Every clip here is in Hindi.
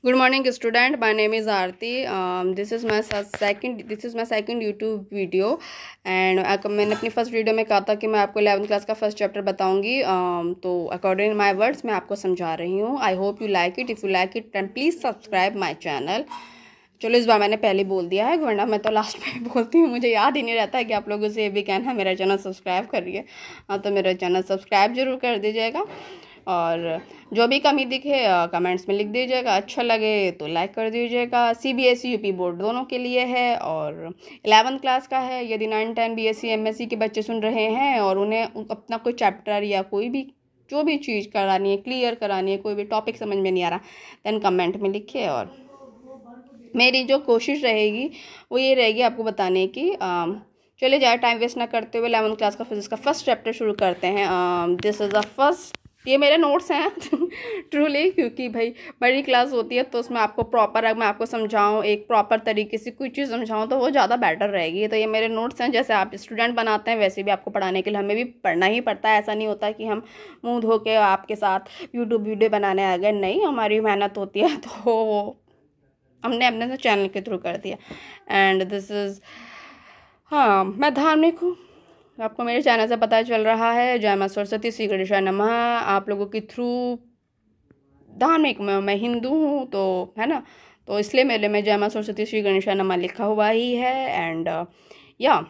Good morning, student. My name is Aarti. This is my second YouTube video, and मैंने अपनी फर्स्ट वीडियो में कहा था कि मैं आपको 11th क्लास का फर्स्ट चैप्टर बताऊंगी. तो अकॉर्डिंग माय वर्ड्स मैं आपको समझा रही हूँ. I hope you like it. If you like it then please subscribe my channel. चलो इस बार मैंने पहले बोल दिया है, वरना मैं तो लास्ट में बोलती हूँ. मुझे याद ही नहीं रहता है कि आप लोगों से ये भी कहना है मेरा चैनल सब्सक्राइब करिए. तो मेरा चैनल सब्सक्राइब जरूर कर दीजिएगा, और जो भी कमी दिखे कमेंट्स में लिख दीजिएगा. अच्छा लगे तो लाइक कर दीजिएगा. CBSE यूपी बोर्ड दोनों के लिए है, और 11th क्लास का है. यदि 9, 10 BSc MSc के बच्चे सुन रहे हैं और उन्हें अपना कोई चैप्टर या कोई भी जो भी चीज़ करानी है, क्लियर करानी है, कोई भी टॉपिक समझ में नहीं आ रहा, देन कमेंट में लिखिए. और मेरी जो कोशिश रहेगी वो ये रहेगी आपको बताने की. चलिए ज़्यादा टाइम वेस्ट ना करते हुए 11th क्लास का फिजिक्स का फर्स्ट चैप्टर शुरू करते हैं. This is the first. ये मेरे नोट्स हैं ट्रूली, क्योंकि भाई बड़ी क्लास होती है तो उसमें आपको प्रॉपर, अगर मैं आपको समझाऊँ एक प्रॉपर तरीके से कोई चीज़ समझाऊँ तो वो ज़्यादा बेटर रहेगी. तो ये मेरे नोट्स हैं. जैसे आप स्टूडेंट बनाते हैं वैसे भी आपको पढ़ाने के लिए हमें भी पढ़ना ही पड़ता है. ऐसा नहीं होता कि हम मुँह धो के आपके साथ यूट्यूब वीडियो बनाने आ गए. नहीं, हमारी मेहनत होती है, तो हमने अपने चैनल के थ्रू कर दिया. एंड दिस इज़, हाँ, मैं धार्मिक हूँ, आपको मेरे चैनल से पता चल रहा है. जय मां सरस्वती, श्री गणेशाय नमः. आप लोगों के थ्रू धार्मिक मैं हिंदू हूँ, तो है ना, तो इसलिए मेरे में जय मां सरस्वती श्री गणेशाय नमः लिखा हुआ ही है. एंड या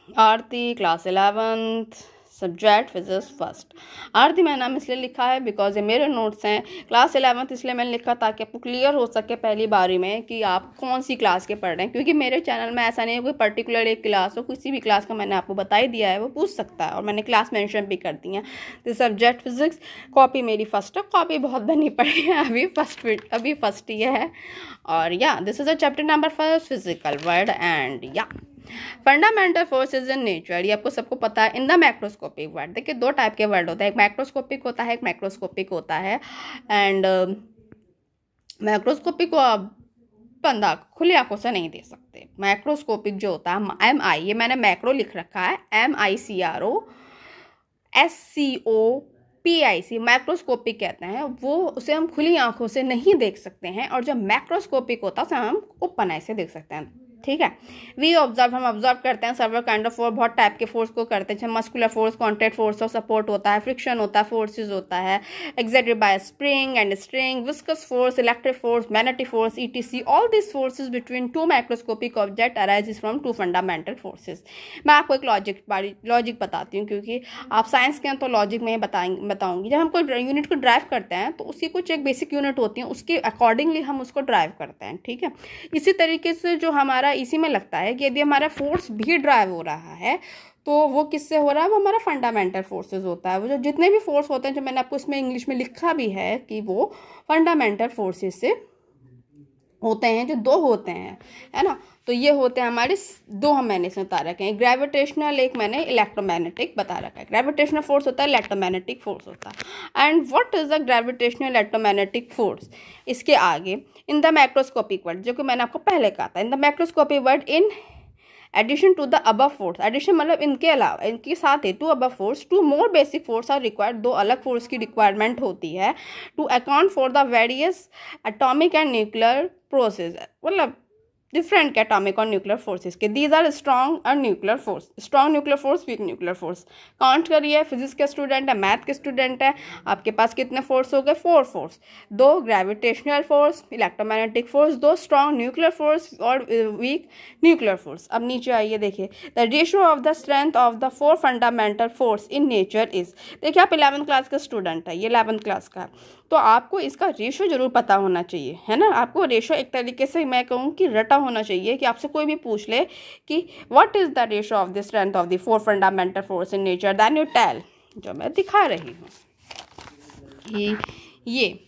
Aarti, class 11th, subject physics first. Aarti मेरा नाम इसलिए लिखा है बिकॉज ये मेरे नोट्स हैं. क्लास 11th इसलिए मैंने लिखा ताकि आपको क्लियर हो सके पहली बारी में कि आप कौन सी क्लास के पढ़ रहे हैं. क्योंकि मेरे चैनल में ऐसा नहीं है कोई पर्टिकुलर एक क्लास हो, किसी भी क्लास का मैंने आपको बता ही दिया है, वो पूछ सकता है, और मैंने क्लास मेंशन भी कर दी है. तो सब्जेक्ट फिजिक्स. कॉपी मेरी फर्स्ट है, कॉपी बहुत बनी पड़ी है, अभी फर्स्ट ही है. और या this is a chapter number first, physical word. And या फंडामेंटल फोर्सेज इन नेचर, ये आपको सबको पता है. इन द मैक्रोस्कोपिक वर्ड, देखिए दो टाइप के वर्ड होते हैं, एक मैक्रोस्कोपिक होता है, एक मैक्रोस्कोपिक होता है. एंड मैक्रोस्कोपिक को आप बंदा खुली आंखों से नहीं दे सकते. मैक्रोस्कोपिक जो होता है MI, ये मैंने मैक्रो लिख रखा है, MICRO SCOPIC, मैक्रोस्कोपिक कहते हैं वो. उसे हम खुली आंखों से नहीं देख सकते हैं, और जब मैक्रोस्कोपिक होता है उसे हम ओपन आई से देख सकते हैं. ठीक है. वी ऑब्जर्व, हम ऑब्जर्व करते हैं सर्वर काइंड ऑफ फोर्स, बहुत टाइप के फोर्स को करते हैं. मस्कुलर फोर्स, कॉन्टैक्ट फोर्स और सपोर्ट होता है, फ्रिक्शन होता है, फोर्सेस होता है, exerted by spring and string, viscous force, electric force, magnetic force, ETC. All this forces between two microscopic object arises from two fundamental forces. मैं आपको एक लॉजिक बताती हूँ, क्योंकि आप साइंस के हैं तो लॉजिक में बताऊंगी. जब हम कोई यूनिट को ड्राइव करते हैं तो उसकी कुछ एक बेसिक यूनिट होती है, उसके अकॉर्डिंगली हम उसको ड्राइव करते हैं. ठीक है. इसी तरीके से जो हमारा इसी में लगता है कि यदि हमारा फोर्स भी ड्राइव हो रहा है तो वो किससे हो रहा है, वो हमारा फंडामेंटल फोर्सेस होता है. वो जो जितने भी फोर्स होते हैं, जो मैंने आपको इसमें इंग्लिश में लिखा भी है कि वो फंडामेंटल फोर्सेस से होते हैं, जो दो होते हैं, है ना. तो ये होते हैं हमारे दो, हम मैंने इसमें बता रखे हैं, ग्रेविटेशनल, एक मैंने इलेक्ट्रोमैग्नेटिक बता रखा है. ग्रेविटेशनल फोर्स होता है, इलेक्ट्रोमैग्नेटिक फोर्स होता है. And what is the gravitational electromagnetic force. इसके आगे इन द मैक्रोस्कोपिक वर्ल्ड, जो कि मैंने आपको पहले कहा था, in the macroscopic world in addition to the above force. Addition मतलब इनके अलावा, इनके साथ ही two above force, two more basic force are required. दो अलग फोर्स की रिक्वायरमेंट होती है to account for the various atomic and nuclear process. मतलब डिफरेंट के एटॉमिक और न्यूक्लियर फोर्सेस के. दीज आर स्ट्रॉन्ग और nuclear force, strong nuclear force, weak nuclear force. Count करिए, फिजिक्स के स्टूडेंट है, मैथ के स्टूडेंट है, आपके पास कितने फोर्स हो गए, 4 force. 2 gravitational force, electromagnetic force, 2 strong nuclear force और वीक न्यूक्लियर फोर्स. अब नीचे आइए, देखिए the ratio of the strength of the 4 fundamental force in nature is. देखिए आप 11th क्लास का स्टूडेंट है, ये 11th क्लास का, तो आपको इसका रेशो जरूर पता होना चाहिए, है ना. आपको रेशो एक तरीके से मैं कहूँ कि रटा होना चाहिए, कि आपसे कोई भी पूछ ले कि what is the ratio of the strength of the 4 fundamental force in nature, then you tell, जो मैं दिखा रही हूँ. ये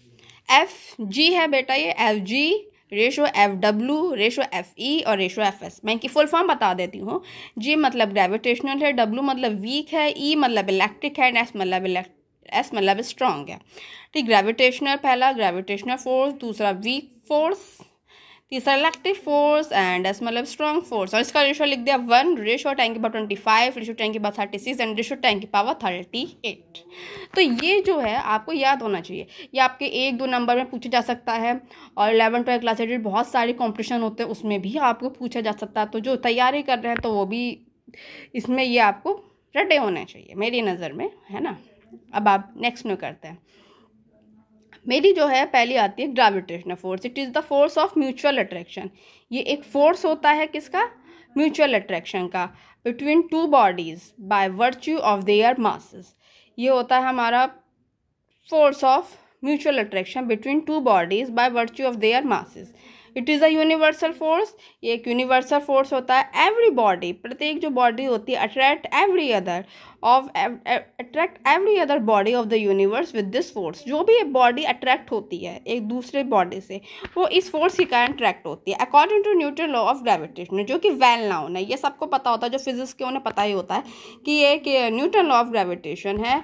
FG है बेटा, ये FG, ratio FW, ratio FE और रेशो FS. मैं इनकी फुल फॉर्म बता देती हूँ. G मतलब ग्रेविटेशनल है, W मतलब वीक है, E मतलब इलेक्ट्रिक है, S मतलब स्ट्रॉन्ग है. ठीक. ग्रेविटेशनल पहला, ग्रेविटेशनल फोर्स, दूसरा वीक फोर्स, तीसरा इलेक्ट्रिक फोर्स, एंड एस मतलब स्ट्रॉन्ग फोर्स, और इसका रेशो लिख दिया 1, रेशो 10⁻25, रेशो 10⁻36 एंड रेशो 10⁻38। तो ये जो है आपको याद होना चाहिए, ये आपके 1-2 नंबर में पूछा जा सकता है, और 11-12 क्लास एडेड बहुत सारे कॉम्पिटिशन होते हैं उसमें भी आपको पूछा जा सकता है। तो जो तैयारी कर रहे हैं तो वो भी इसमें ये आपको रटे होने चाहिए मेरी नज़र में, है ना। अब आप नेक्स्ट में करते हैं। मेरी जो है पहली आती है gravitational force. It is the force of mutual attraction. ये एक फोर्स होता है किसका? म्यूचुअल अट्रैक्शन का, between two bodies by virtue of their masses. ये होता है हमारा force of mutual attraction between two bodies by virtue of their masses. It is a universal force. ये एक यूनिवर्सल फोर्स होता है। एवरी बॉडी, प्रत्येक जो बॉडी होती है, attract every other body of the universe with this force. जो भी बॉडी अट्रैक्ट होती है एक दूसरे बॉडी से, वो इस फोर्स के कारण अट्रैक्ट होती है। According to Newton law of gravitation, जो कि वेल नाउन है, ये सबको पता होता है, जो फिजिक्स के उन्हें पता ही होता है कि ये न्यूटन लॉ ऑफ ग्रेविटेशन है।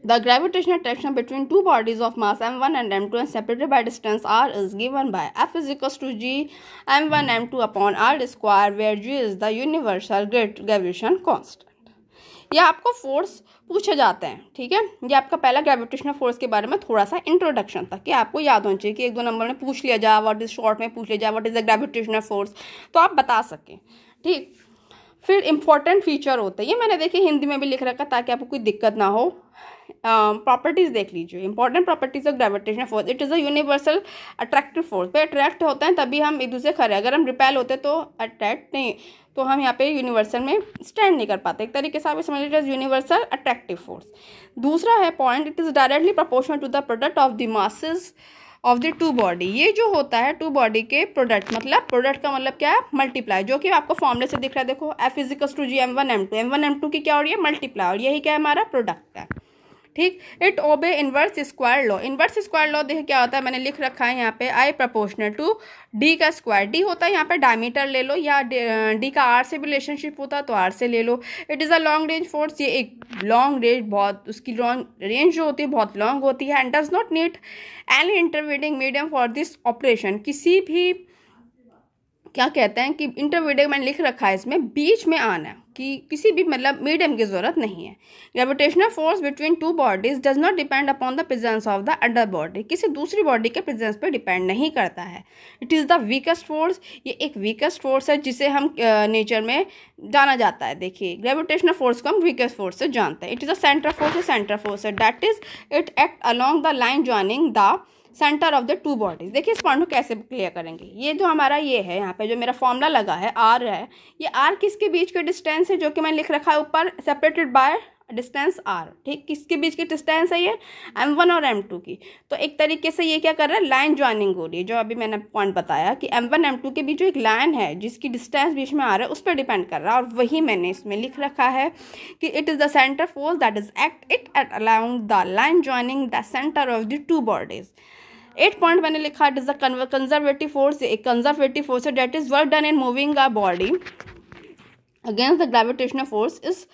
The gravitational attraction between two bodies of mass m1 and m2 and separated by distance r is given by F is equals to g m1 m2 upon r square, where g is the universal gravitation constant. ये आपको फोर्स पूछे जाते हैं, ठीक है। ये आपका पहला ग्रेविटेशनल फोर्स के बारे में थोड़ा सा इंट्रोडक्शन था कि आपको याद होना चाहिए कि 1-2 नंबर में पूछ लिया जाए, व्हाट इज शॉर्ट में पूछ लिया जाए what is the gravitational force, तो आप बता सकें, ठीक। फिर इंपॉर्टेंट फीचर होते हैं, ये मैंने देखिए हिंदी में भी लिख रखा ताकि आपको कोई दिक्कत ना हो। प्रॉपर्टीज देख लीजिए, important properties of gravitational force. It is a universal attractive force. पे अट्रैक्ट होते हैं तभी हम एक दूसरे खड़े, अगर हम रिपेल होते तो अट्रैक्ट नहीं, तो हम यहाँ पे यूनिवर्सल में स्टैंड नहीं कर पाते। एक तरीके से आप समझ लीजिए यूनिवर्सल अट्रैक्टिव फोर्स। दूसरा है point, it is directly proportional to the product of the masses of the two body. ये जो होता है टू बॉडी के प्रोडक्ट, मतलब प्रोडक्ट का मतलब क्या है? मल्टीप्लाई, जो कि आपको फॉर्मूले से दिख रहा है। देखो F is equals to G m1 m2, m1 m2 की क्या हो रही है? मल्टीप्लाई, और यही क्या है? हमारा प्रोडक्ट है, ठीक। It obey inverse square law. Inverse square law देखिए क्या होता है, मैंने लिख रखा है यहाँ पे I प्रोपोर्शनल टू D का स्क्वायर। D होता है यहाँ पे डायमीटर ले लो, या D का R से भी रिलेशनशिप होता है तो R से ले लो। It is a long range force. ये एक लॉन्ग रेंज, बहुत उसकी लॉन्ग रेंज जो होती है बहुत लॉन्ग होती है। And does not need any intervening medium for this operation. किसी भी क्या कहते हैं कि इंटरमीडिएट मैंने लिख रखा है इसमें, बीच में आना है कि किसी भी मतलब मीडियम की ज़रूरत नहीं है। Gravitational force between two bodies does not depend upon the presence of the other body. किसी दूसरी बॉडी के प्रेजेंस पर डिपेंड नहीं करता है। It is the weakest force. ये एक वीकेस्ट फोर्स है जिसे हम नेचर में जाना जाता है। देखिए ग्रेविटेशनल फोर्स को हम वीकेस्ट फोर्स से जानते हैं। It is a centre force, centre force है, that is it act along the line joining the centre of the two bodies. देखिए इस पॉइंट को कैसे क्लियर करेंगे। ये जो हमारा ये है यहाँ पे जो मेरा फॉर्मूला लगा है आर है, ये आर किसके बीच के डिस्टेंस है, जो कि मैंने लिख रखा है ऊपर, सेपरेटेड बाय डिस्टेंस आर, ठीक। किसके बीच की डिस्टेंस है ये? m1 और m2 की। तो एक तरीके से ये क्या कर रहा है? लाइन ज्वाइनिंग हो रही है। जो अभी मैंने पॉइंट बताया कि m1 m2 के बीच जो एक लाइन है जिसकी डिस्टेंस बीच में आ रहा है उस पर डिपेंड कर रहा है, और वही मैंने इसमें लिख रखा है कि it is the centre force that is act it at along the line joining the centre of the two bodies. 8 point मैंने लिखा, it is the conservative force. एक कंजर्वेटिव फोर्स है that is work done in moving a body against the gravitational force is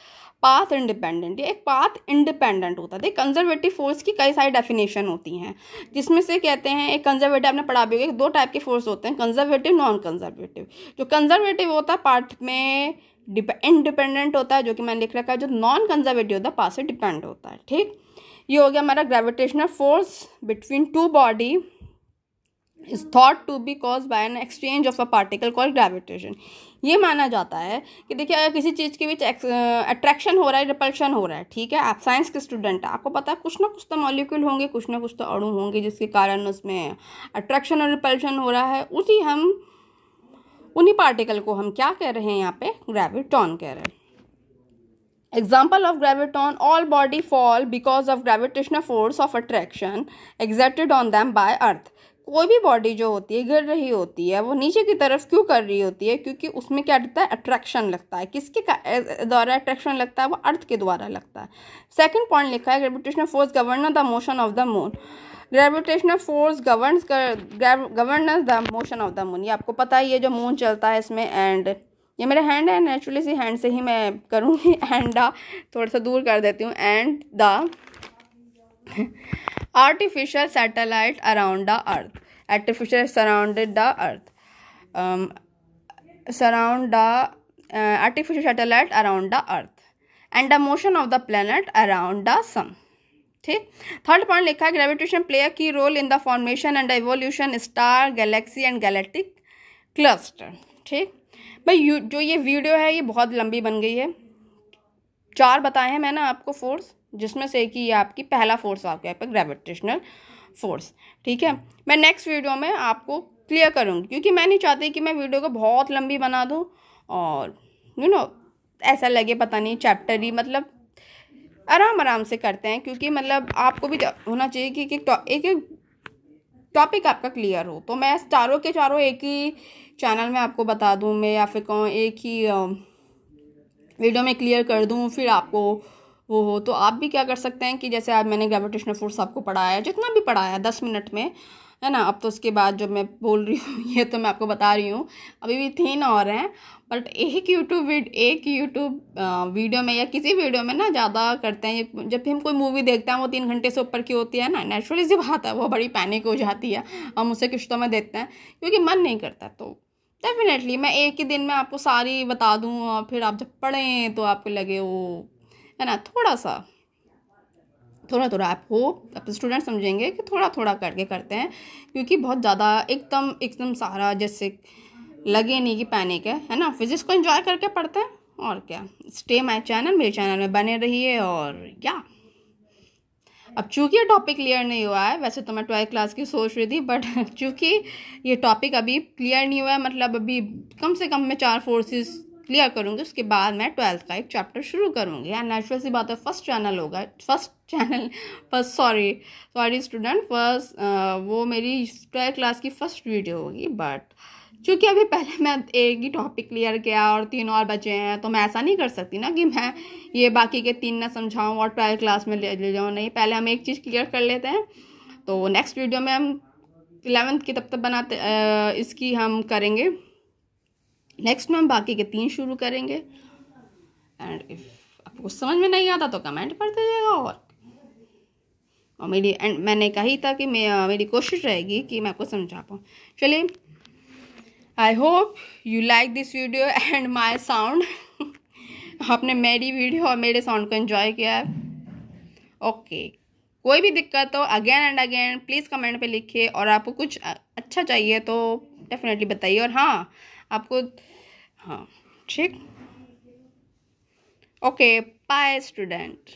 path independent. ये एक पाथ इंडिपेंडेंट होता है। कंजर्वेटिव फोर्स की कई सारी डेफिनेशन होती हैं, जिसमें से कहते हैं एक कंजर्वेटिव, आपने पढ़ा भी होगा, 2 टाइप के फोर्स होते हैं, कंजर्वेटिव, नॉन कंजर्वेटिव। जो कंजर्वेटिव होता है पाथ में इंडिपेंडेंट होता है, जो कि मैंने लिख रखा है। जो नॉन कंजर्वेटिव होता है पाथ से डिपेंड होता है, ठीक। ये हो गया हमारा gravitational force between two body is thought to be cause by an exchange of a particle called gravitation. ये माना जाता है कि देखिए अगर किसी चीज़ के बीच अट्रैक्शन हो रहा है, रिपल्शन हो रहा है, ठीक है। आप साइंस के स्टूडेंट हैं, आपको पता है कुछ ना कुछ तो मॉलिक्यूल होंगे, कुछ ना कुछ तो अणु होंगे जिसके कारण उसमें अट्रैक्शन और रिपल्शन हो रहा है। उन्हीं पार्टिकल को हम क्या कह रहे हैं यहाँ पे? ग्रेविटॉन कह रहे हैं। Example of graviton: all body fall because of gravitational force of attraction exerted on them by earth। कोई भी बॉडी जो होती है गिर रही होती है, वो नीचे की तरफ क्यों कर रही होती है? क्योंकि उसमें क्या लगता है? अट्रैक्शन लगता है। किसके द्वारा अट्रैक्शन लगता है? वो अर्थ के द्वारा लगता है। सेकंड पॉइंट लिखा है, gravitational force govern the motion of the moon. Gravitational force governs the motion of the moon. ये आपको पता है, ये जो मून चलता है इसमें, एंड ये मेरे हैंड है, नेचुरली सी हैंड से ही मैं करूँगी, एंड थोड़ा सा दूर कर देती हूँ, and the artificial satellite around the earth. artificial surrounded the earth, surround the artificial satellite around the earth and the motion of the planet around the sun. ठीक। थर्ड पॉइंट लिखा है gravitation play a key role in the formation and evolution star galaxy and galactic cluster. ठीक भाई, जो ये वीडियो है ये बहुत लंबी बन गई है। 4 बताए हैं मैंने आपको फोर्स, जिसमें से कि ये आपकी पहला फोर्स आपके यहाँ पे ग्रेविटेशनल फोर्स। ठीक है, मैं नेक्स्ट वीडियो में आपको क्लियर करूँगी, क्योंकि मैं नहीं चाहती कि मैं वीडियो को बहुत लंबी बना दूँ और ऐसा लगे पता नहीं चैप्टर ही, मतलब आराम से करते हैं, क्योंकि मतलब आपको भी होना चाहिए कि एक टॉपिक आपका क्लियर हो। तो मैं चारों के चारों एक ही चैनल में आपको बता दूं मैं, या फिर कहूँ एक ही वीडियो में क्लियर कर दूं, फिर आपको वो हो। तो आप भी क्या कर सकते हैं कि जैसे आज मैंने ग्रेविटेशनल फोर्स आपको पढ़ाया, जितना भी पढ़ाया 10 मिनट में, है ना। अब तो उसके बाद जो मैं बोल रही हूँ ये तो मैं आपको बता रही हूँ, अभी भी 3 और हैं, बट एक यूट्यूब वीडियो में या किसी वीडियो में ना ज़्यादा करते हैं। जब भी हम कोई मूवी देखते हैं वो 3 घंटे से ऊपर की होती है ना, नेचुरली सी बात है, वो बड़ी पैनिक हो जाती है, हम उसे किश्तों में देखते हैं क्योंकि मन नहीं करता। तो डेफिनेटली मैं एक ही दिन में आपको सारी बता दूँ और फिर आप जब पढ़ें तो आपको लगे वो, है ना, थोड़ा आप हो, अब स्टूडेंट समझेंगे कि थोड़ा करके करते हैं, क्योंकि बहुत ज़्यादा एकदम सारा जैसे लगे नहीं कि पैनिक है ना। फिजिक्स को एंजॉय करके पढ़ते हैं और क्या। स्टे माय चैनल, मेरे चैनल में बने रहिए। और क्या, अब चूँकि ये टॉपिक क्लियर नहीं हुआ है, वैसे तो मैं 12th क्लास की सोच रही थी, बट चूँकि ये टॉपिक अभी क्लियर नहीं हुआ है, मतलब अभी कम से कम मैं 4 फोर्सेस क्लियर करूँगी, उसके बाद मैं 12th का एक चैप्टर शुरू करूँगी। एंड नेचुरल सी बात है, सॉरी स्टूडेंट, वो मेरी 12th क्लास की फर्स्ट वीडियो होगी। बट चूँकि अभी पहले मैं एक ही टॉपिक क्लियर किया और 3 और बचे हैं, तो मैं ऐसा नहीं कर सकती ना कि मैं ये बाकी के 3 ना समझाऊँ और 12th क्लास में ले जाऊँ। नहीं, पहले हम एक चीज़ क्लियर कर लेते हैं, तो नेक्स्ट वीडियो में हम 11th की तब तक इसकी हम करेंगे। नेक्स्ट में हम बाकी के 3 शुरू करेंगे। एंड इफ आपको समझ में नहीं आता तो कमेंट कर दीजिएगा। और मैंने कही था कि मेरी कोशिश रहेगी कि मैं आपको समझा पाऊँ। चलिए, आई hope you like this video and my sound. आपने मेरी वीडियो और मेरे साउंड को एंजॉय किया है। ओके, कोई भी दिक्कत हो again and again please comment पे लिखिए, और आपको कुछ अच्छा चाहिए तो डेफिनेटली बताइए। और हाँ, आपको हाँ ठीक, ओके, बाय स्टूडेंट।